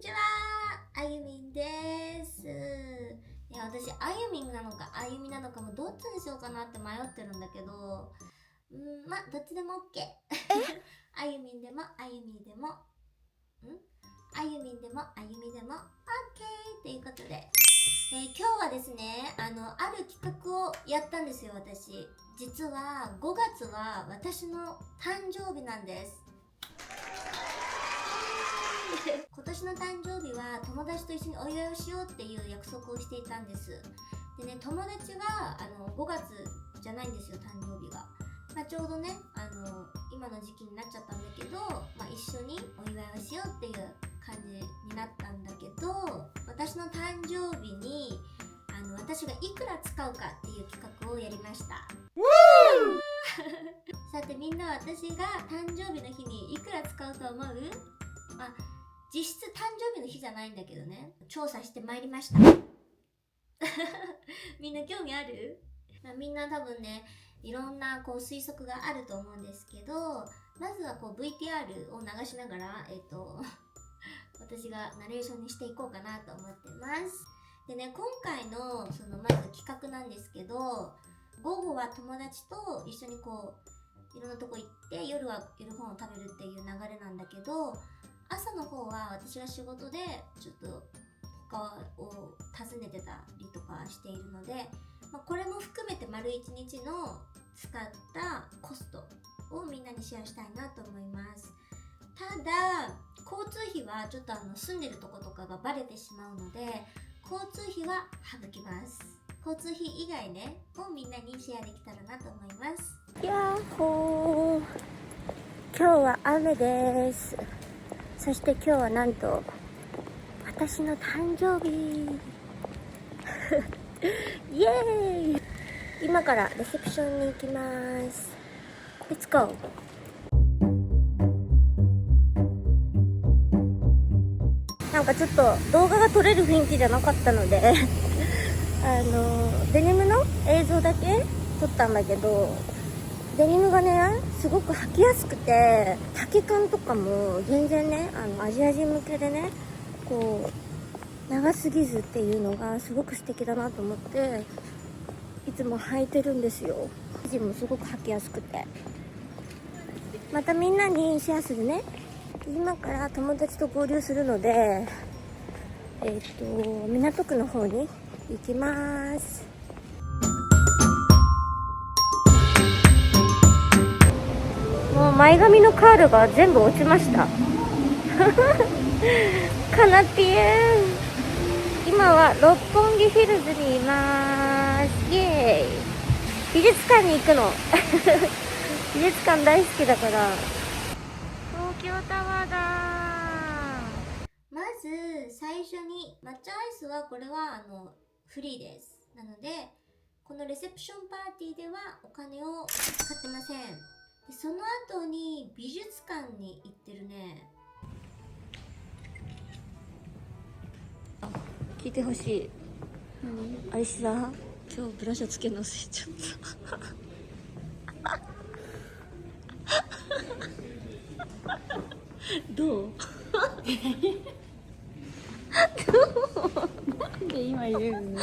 にちは、あゆみんです。いや、私、あゆみんなのかあゆみなのかもどっちにしようかなって迷ってるんだけど、どっちでも OK。あゆみんでもあゆみでも、あゆみんでもあゆみでも OK ということで、今日はですね、ある企画をやったんですよ、私。実は5月は私の誕生日なんです。今年の誕生日は友達と一緒にお祝いをしようっていう約束をしていたんです。でね、友達が5月じゃないんですよ、誕生日が。ちょうどね、今の時期になっちゃったんだけど、一緒にお祝いをしようっていう感じになったんだけど、私の誕生日に私がいくら使うかっていう企画をやりました。さてみんな、私が誕生日の日にいくら使うと思う？実質誕生日の日じゃないんだけどね、調査してまいりました。みんな興味ある？みんな多分ね、いろんな推測があると思うんですけど、まずはVTR を流しながら、私がナレーションにしていこうかなと思ってます。でね、今回のまず企画なんですけど、午後は友達と一緒にいろんなとこ行って、夜は夜ご飯を食べるっていう流れなんだけど、朝の方は私が仕事でちょっと他を訪ねてたりとかしているので、これも含めて丸1日の使ったコストをみんなにシェアしたいなと思います。ただ交通費はちょっと住んでるとことかがバレてしまうので、交通費は省きます。交通費以外ねをみんなにシェアできたらなと思います。やっほー、今日は雨です。そして今日はなんと私の誕生日イエーイ。今からレセプションに行きます。レッツゴー。なんかちょっと動画が撮れる雰囲気じゃなかったのでデニムの映像だけ撮ったんだけど、デニムがねすごく履きやすくて、丈感とかも全然ねアジア人向けでね、長すぎずっていうのがすごく素敵だなと思っていつも履いてるんですよ。生地もすごく履きやすくて、またみんなにシェアするね。今から友達と合流するので、港区の方に行きます。もう前髪のカールが全部落ちましたカナピエン。今は六本木ヒルズにいます。イエーイ。美術館に行くの美術館大好きだから。東京タワーだ。まず最初に抹茶アイスはこれはフリーです。なのでこのレセプションパーティーではお金を使ってません。でその後に美術館に行ってるね。聞いてほしい。あれさ、今日ブラショつけのせちゃったどうなんで今言うの？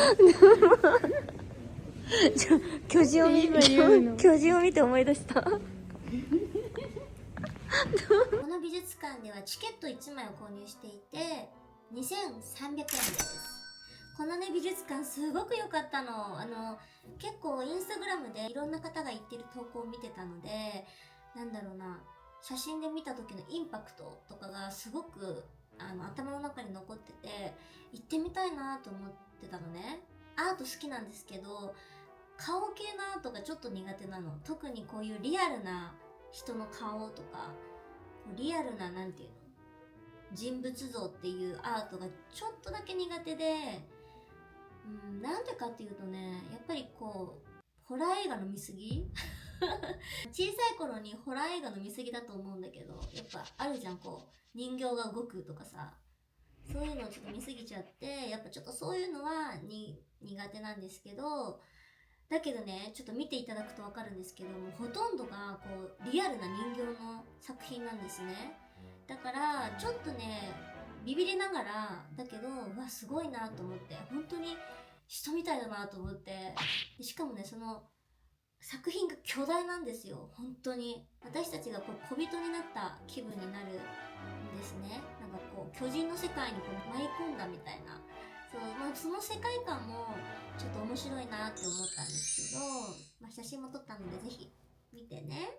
巨人を見て思い出したこの美術館ではチケット1枚を購入していて2300円です。このね美術館すごく良かったの。結構インスタグラムでいろんな方が行ってる投稿を見てたので、写真で見た時のインパクトとかがすごく頭の中に残ってて、行ってみたいなと思ってたのね。アート好きなんですけど、顔系のアートがちょっと苦手なの。特にこういうリアルな人の顔とか、リアルな人物像っていうアートがちょっとだけ苦手で、なんでかっていうとね、やっぱりホラー映画の見過ぎ小さい頃にホラー映画の見過ぎだと思うんだけど、やっぱあるじゃん、人形が動くとかさ、そういうのをちょっと見過ぎちゃって、やっぱちょっとそういうのは苦手なんですけど、だけどね、ちょっと見ていただくと分かるんですけども、ほとんどがリアルな人形の作品なんですね。だからちょっとね、ビビりながらだけど、うわすごいなと思って、本当に人みたいだなと思って。でしかもね、その作品が巨大なんですよ。本当に私たちがこう小人になった気分になるんですね。なんかこう巨人の世界にこう舞い込んだみたいな。そう、まあ、その世界観もちょっと面白いなって思ったんですけど、まあ、写真も撮ったのでぜひ見てね。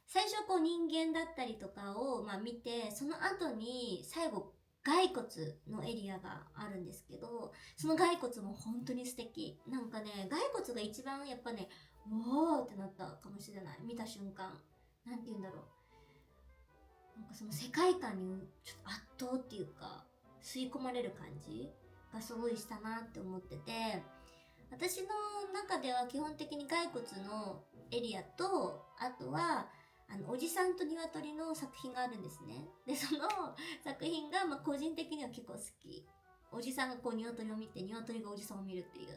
最初こう人間だったりとかをまあ見て、その後に最後骸骨のエリアがあるんですけど、その骸骨も本当に素敵。なんかね、骸骨が一番やっぱね、おーってなったかもしれない。見た瞬間。なんて言うんだろう。なんかその世界観にちょっと圧倒っていうか、吸い込まれる感じがすごいしたなって思ってて、私の中では基本的に骸骨のエリアと、あとは、おじさんと鶏の作品があるんですね。で、その作品が、まあ、個人的には結構好き。おじさんがこう鶏を見て、鶏がおじさんを見るっていう。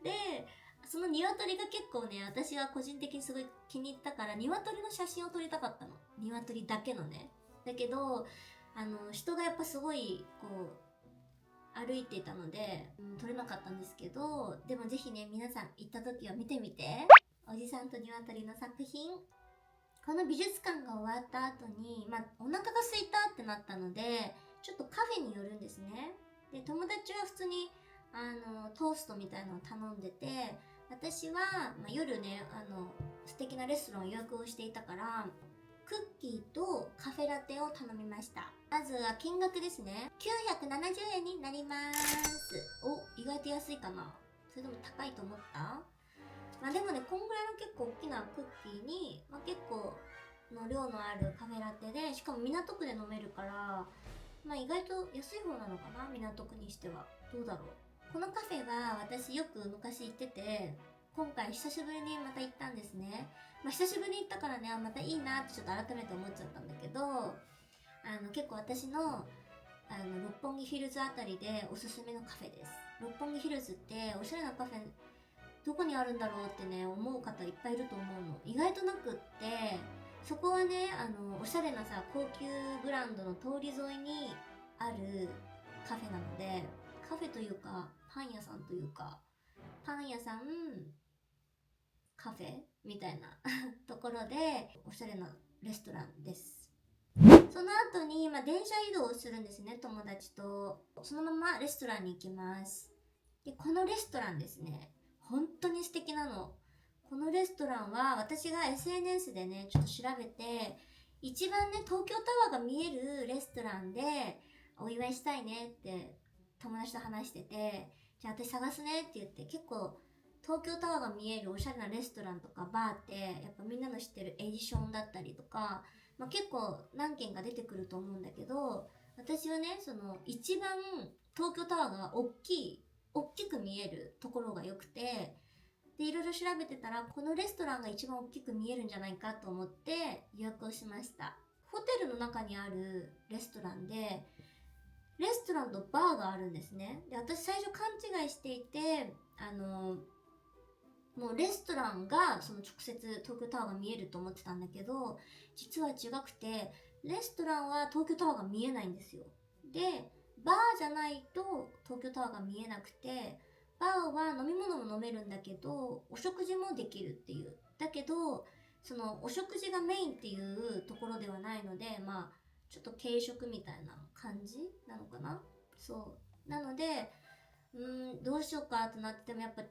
で、その鶏が結構ね、私は個人的にすごい気に入ったから、鶏の写真を撮りたかったの。鶏だけのね。だけど、人がやっぱすごい、こう、歩いていたので、撮れなかったんですけど、でもぜひね、皆さん行った時は見てみて。おじさんと鶏の作品。この美術館が終わった後に、まあ、お腹が空いたってなったので、ちょっとカフェに寄るんですね。で、友達は普通に、トーストみたいなのを頼んでて、私は、まあ、夜ね、素敵なレストランを予約をしていたから、クッキーとカフェラテを頼みました。まずは金額ですね。970円になります。お、意外と安いかな。それでも高いと思った？まあでもね、こんぐらいの結構大きなクッキーに、まあ、結構の量のあるカフェラテで、しかも港区で飲めるから、まあ意外と安い方なのかな、港区にしては。どうだろう。このカフェは私よく昔行ってて、今回久しぶりにまた行ったんですね。まあ久しぶりに行ったからね、またいいなってちょっと改めて思っちゃったんだけど、結構私の六本木ヒルズあたりでおすすめのカフェです。六本木ヒルズっておしゃれなカフェどこにあるんだろうってね、思う方いっぱいいると思うの。意外となくって、そこはね、おしゃれなさ、高級ブランドの通り沿いにあるカフェなので、カフェというか、パン屋さんというか、パン屋さん、カフェみたいなところで、おしゃれなレストランです。その後に、まあ、電車移動をするんですね、友達と。そのままレストランに行きます。で、このレストランですね、本当に素敵なの。このレストランは私が SNS でね、ちょっと調べて、一番ね、東京タワーが見えるレストランでお祝いしたいねって友達と話してて、じゃあ私探すねって言って、結構東京タワーが見えるおしゃれなレストランとかバーって、やっぱみんなの知ってるエディションだったりとか、まあ、結構何軒か出てくると思うんだけど、私はね、その一番東京タワーが大きく見えるところが良くて、で、いろいろ調べてたら、このレストランが一番大きく見えるんじゃないかと思って予約をしました。ホテルの中にあるレストランで、レストランとバーがあるんですね。で、私最初勘違いしていて、もうレストランがその直接東京タワーが見えると思ってたんだけど、実は違くて、レストランは東京タワーが見えないんですよ。で、バーじゃないと東京タワーが見えなくて、バーは飲み物も飲めるんだけど、お食事もできるっていう。だけど、そのお食事がメインっていうところではないので、まあ、ちょっと軽食みたいな感じなのかな。そう。なので、どうしようかってなってもやっぱ、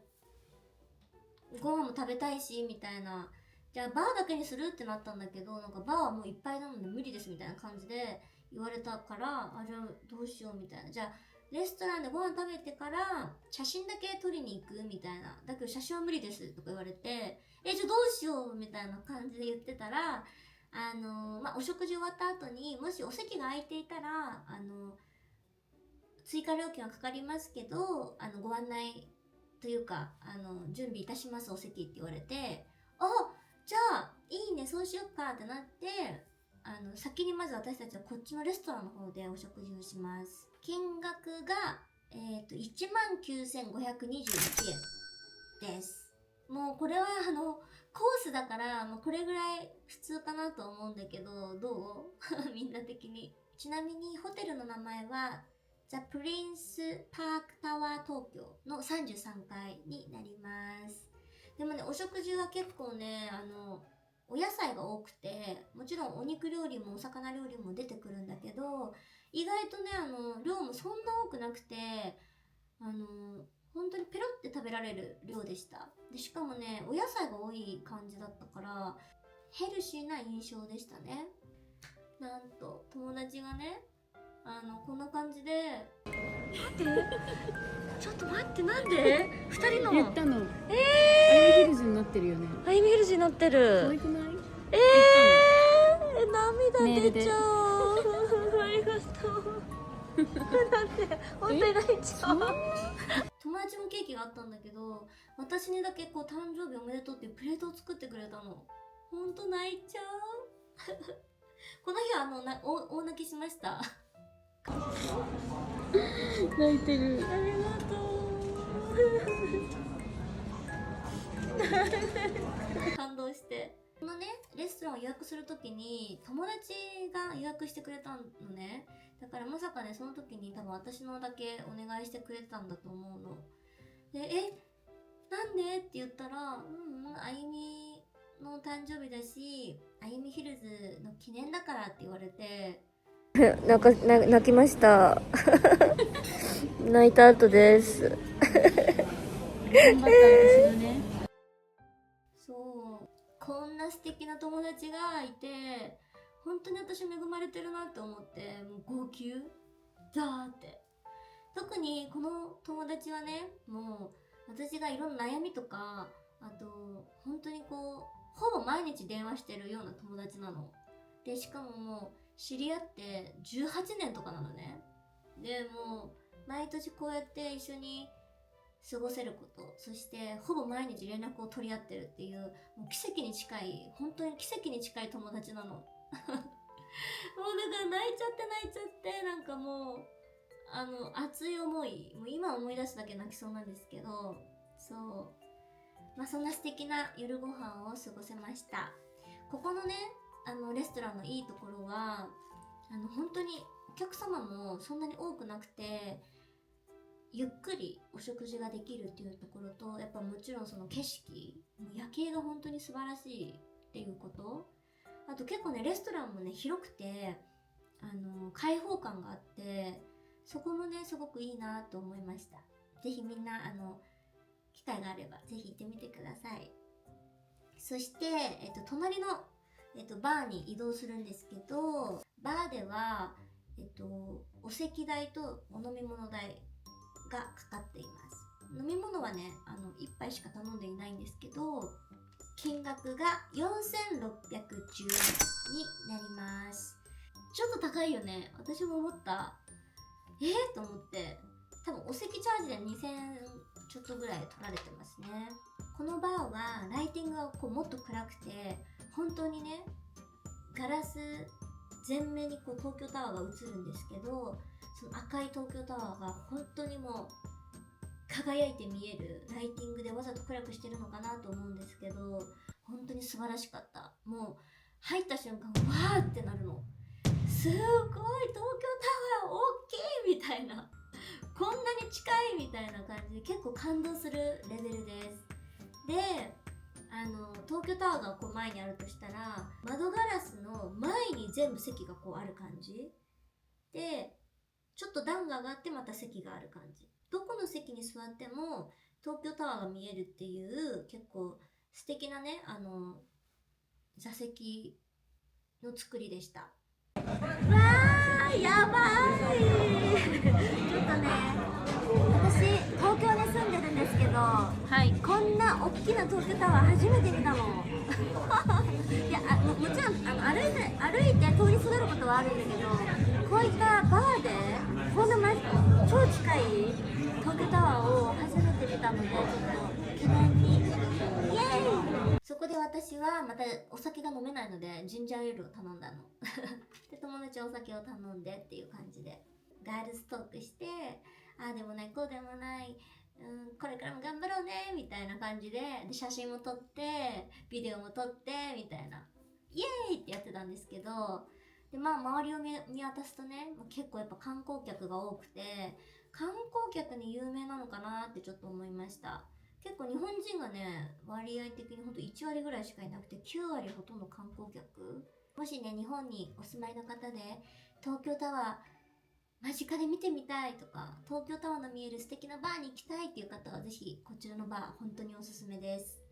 ご飯も食べたいし、みたいな。じゃあバーだけにするってなったんだけど、なんかバーはもういっぱいなので無理ですみたいな感じで言われたから、じゃあどうしようみたいな。じゃあ、レストランでご飯食べてから写真だけ撮りに行くみたいな。だけど写真は無理ですとか言われて、じゃあどうしようみたいな感じで言ってたら、まあ、お食事終わった後に、もしお席が空いていたら、追加料金はかかりますけど、ご案内というか、準備いたしますお席って言われて、じゃあ、いいね、そうしよっかってなって、先にまず私たちはこっちのレストランの方でお食事をします。金額が、19,521円です。もうこれはコースだから、もうこれぐらい普通かなと思うんだけど、どうみんな的に。ちなみにホテルの名前はザ・プリンスパークタワー東京の33階になります。でもね、お食事は結構ね、お野菜が多くて、もちろんお肉料理もお魚料理も出てくるんだけど、意外とね、量もそんな多くなくて、本当にペロって食べられる量でした。で、しかもね、お野菜が多い感じだったから、ヘルシーな印象でしたね。なんと、友達がね、こんな感じで、待って、ちょっと待って、なんで二人の。言ったの。アイムヒルズになってるよね。アイムヒルズになって可る。愛くない？涙出ちゃう。ありがとう。だって本当に泣いちゃう。友達もケーキがあったんだけど、私にだけこう誕生日おめでとうっていうプレートを作ってくれたの。ほんと泣いちゃう。この日は大泣きしました。泣いてる。ありがとう。感動して。このね、レストランを予約するときに友達が予約してくれたのね。だからまさかね、その時に多分私のだけお願いしてくれてたんだと思うの。で、なんでって言ったら、あゆみの誕生日だし、あゆみヒルズの記念だからって言われて、泣きました。泣いた後です。頑張った私だね。そう、こんな素敵な友達がいて、本当に私恵まれてるなって思って、もう号泣だーって。特にこの友達はね、もう私がいろんな悩みとか、あと本当にこうほぼ毎日電話してるような友達なので、しかももう知り合って18年とかなのね。でもう毎年こうやって一緒に過ごせること、そしてほぼ毎日連絡を取り合ってるっていう、もう奇跡に近い、本当に奇跡に近い友達なの。もうだから泣いちゃって、なんかもう熱い思い、もう今思い出すだけ泣きそうなんですけど、そう、まあそんな素敵な夜ご飯を過ごせました。ここのね、レストランのいいところは、本当にお客様もそんなに多くなくて、ゆっくりお食事ができるっていうところと、やっぱもちろんその景色、夜景が本当に素晴らしいっていうこと。あと結構ね、レストランもね、広くて、開放感があって、そこもね、すごくいいなと思いました。ぜひみんな、機会があれば、ぜひ行ってみてください。そして、隣の、バーに移動するんですけど、バーでは、お席代とお飲み物代がかかっています。飲み物はね、1杯しか頼んでいないんですけど、金額が4610円になります。ちょっと高いよね。私も思った。と思って。多分お席チャージで2000円ちょっとぐらい取られてますね。このバーはライティングがこうもっと暗くて、本当にね、ガラス全面にこう東京タワーが映るんですけど、その赤い東京タワーが本当にもう輝いて見えるライティングでわざと暗くしてるのかなと思うんですけど、本当に素晴らしかった。もう入った瞬間わーってなるの。すごい東京タワー大きいみたいな、こんなに近いみたいな感じで結構感動するレベルです。で、東京タワーがこう前にあるとしたら、窓ガラスの前に全部席がこうある感じで、ちょっと段が上がってまた席がある感じ。どこの席に座っても東京タワーが見えるっていう結構素敵なね、座席の作りでした。わー、やばい。ちょっとね、私東京に住んでるんですけど、はい、こんな大きな東京タワー初めて見たの。いや、もちろん歩いて通りすがることはあるんだけど、こういったバーでこんな超近い東京タワーを初めて見たので、ちょっと記念にイエーイ。そこで私はまたお酒が飲めないのでジンジャーエールを頼んだの。で、友達お酒を頼んでっていう感じでガールストークして、ああでもないこうでもない、これからも頑張ろうねみたいな感じで、写真も撮ってビデオも撮ってみたいな、イエーイってやってたんですけど、でまあ周りを見渡すとね、結構やっぱ観光客が多くて、観光客に有名なのかなってちょっと思いました。結構日本人がね、割合的にほんと1割ぐらいしかいなくて、9割ほとんど観光客。もしね、日本にお住まいの方で、東京タワー間近で見てみたいとか、東京タワーの見える素敵なバーに行きたいっていう方は、ぜひこちらのバー本当におすすめです。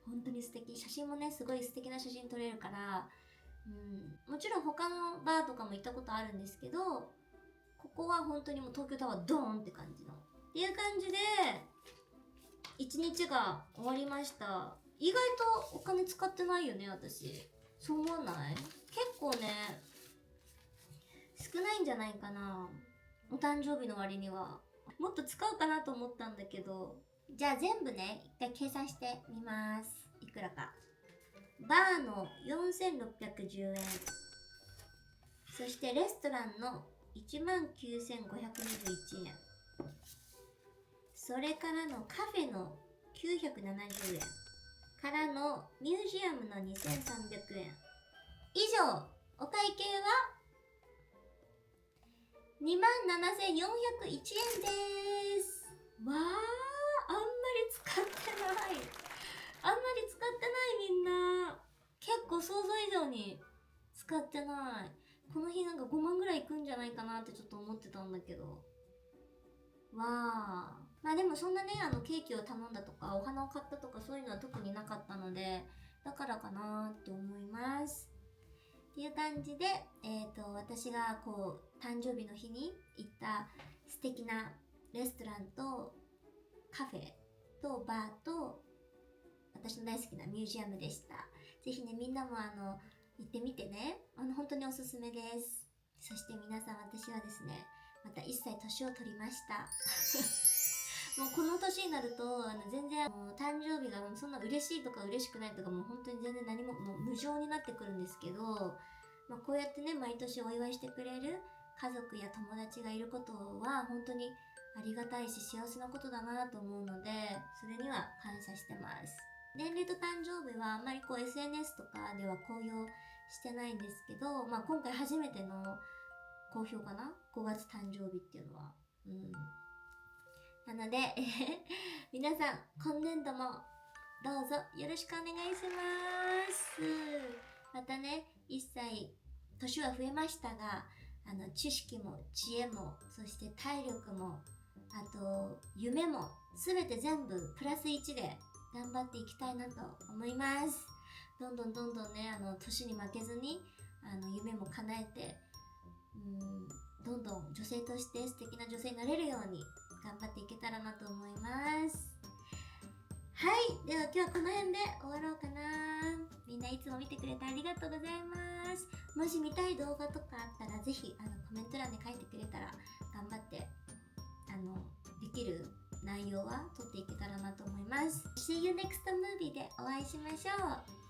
本当に素敵。写真もね、すごい素敵な写真撮れるから、もちろん他のバーとかも行ったことあるんですけど、ここは本当にもう東京タワードーンって感じの。っていう感じで、一日が終わりました。意外とお金使ってないよね、私。そう思わない？結構ね、少ないんじゃないかな。お誕生日の割には。もっと使うかなと思ったんだけど。じゃあ全部ね、一回計算してみます。いくらか。バーの4610円。そしてレストランの19521円。それからのカフェの970円。からのミュージアムの2300円。以上、お会計は27,401円です。わー、あんまり使ってない。あんまり使ってないみんな。結構想像以上に使ってない。この日なんか5万ぐらいいくんじゃないかなってちょっと思ってたんだけど。わー。まあでもそんなね、ケーキを頼んだとか、お花を買ったとかそういうのは特になかったので、だからかなって思います。っていう感じで、私がこう、誕生日の日に行った素敵なレストランとカフェとバーと私の大好きなミュージアムでした。ぜひね、みんなも行ってみてね。本当におすすめです。そして皆さん、私はですね、また1歳年を取りました。もうこの年になると、全然誕生日がそんな嬉しいとか嬉しくないとかもう本当に全然何ももう無情になってくるんですけど、こうやってね、毎年お祝いしてくれる家族や友達がいることは本当にありがたいし幸せなことだなと思うので、それには感謝してます。年齢と誕生日はあんまりこう SNS とかでは公表してないんですけど、今回初めての公表かな ?5 月誕生日っていうのは。なので、皆さん、今年度もどうぞよろしくお願いします。またね、1歳、年は増えましたが、知識も知恵も、そして体力も、あと、夢も、すべて全部プラス1で頑張っていきたいなと思います。どんどんね、年に負けずに、夢も叶えて、どんどん女性として素敵な女性になれるように頑張っていけたらなと思います。はい、では今日はこの辺で終わろうかな。みんないつも見てくれてありがとうございます。もし見たい動画とかあったらぜひコメント欄で書いてくれたら頑張ってできる内容は撮っていけたらなと思います。See you next movie でお会いしましょう。